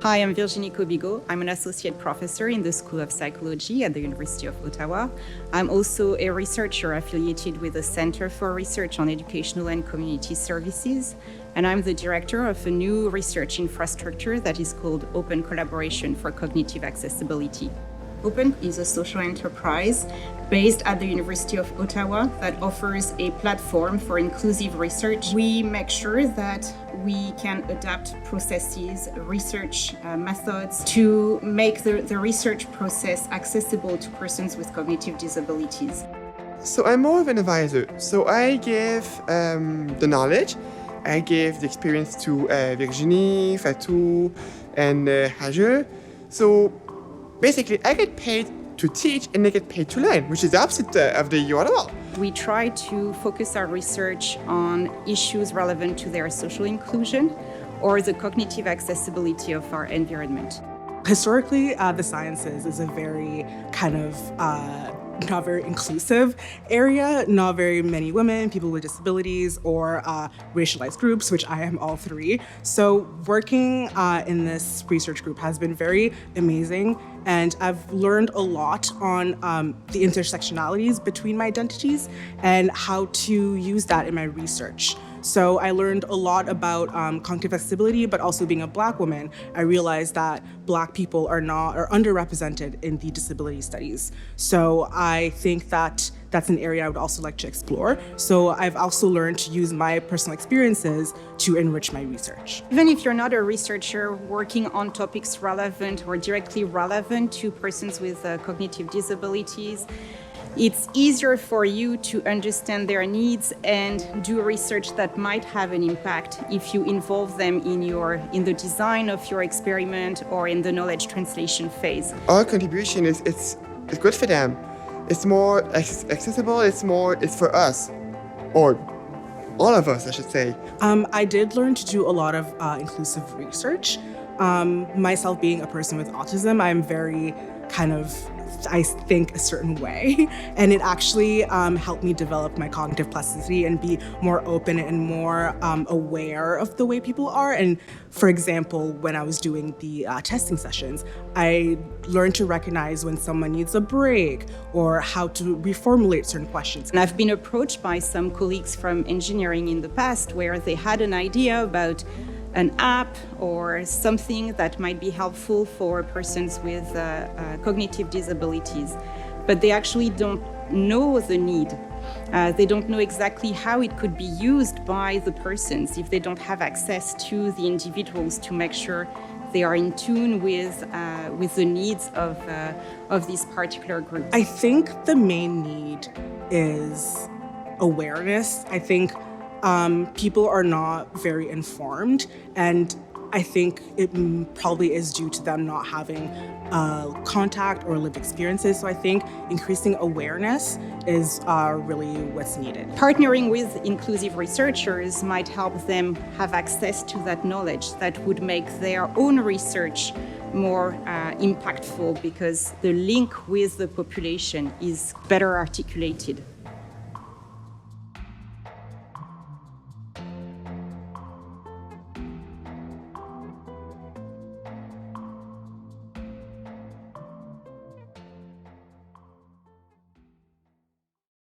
Hi, I'm Virginie Kobigo. I'm an associate professor in the School of Psychology at the University of Ottawa. I'm also a researcher affiliated with the Center for Research on Educational and Community Services, and I'm the director of a new research infrastructure that is called Open Collaboration for Cognitive Accessibility. Open is a social enterprise based at the University of Ottawa that offers a platform for inclusive research. We make sure that we can adapt processes, research methods to make the research process accessible to persons with cognitive disabilities. So I'm more of an advisor. So I give the knowledge, I give the experience to Virginie, Fatou, and Hajer. So basically, I get paid to teach and I get paid to learn, which is the opposite of the URL. We try to focus our research on issues relevant to their social inclusion or the cognitive accessibility of our environment. Historically, the sciences is a very kind of not very inclusive area, not very many women, people with disabilities, or racialized groups, which I am all three. So working in this research group has been very amazing, and I've learned a lot on the intersectionalities between my identities and how to use that in my research. So I learned a lot about cognitive accessibility, but also being a Black woman, I realized that Black people are underrepresented in the disability studies. So I think that that's an area I would also like to explore. So I've also learned to use my personal experiences to enrich my research. Even if you're not a researcher working on topics relevant or directly relevant to persons with cognitive disabilities, it's easier for you to understand their needs and do research that might have an impact if you involve them in the design of your experiment or in the knowledge translation phase. Our contribution it's good for them. It's more accessible, it's for us, or all of us, I should say. I did learn to do a lot of inclusive research. Myself being a person with autism, I'm very I think a certain way, and it actually helped me develop my cognitive plasticity and be more open and more aware of the way people are. And for example, when I was doing the testing sessions, I learned to recognize when someone needs a break or how to reformulate certain questions. And I've been approached by some colleagues from engineering in the past where they had an idea about an app or something that might be helpful for persons with cognitive disabilities, but they actually don't know the need. They don't know exactly how it could be used by the persons if they don't have access to the individuals to make sure they are in tune with the needs of this particular group. I think the main need is awareness. I think people are not very informed, and I think it probably is due to them not having contact or lived experiences. So I think increasing awareness is really what's needed. Partnering with inclusive researchers might help them have access to that knowledge that would make their own research more impactful because the link with the population is better articulated.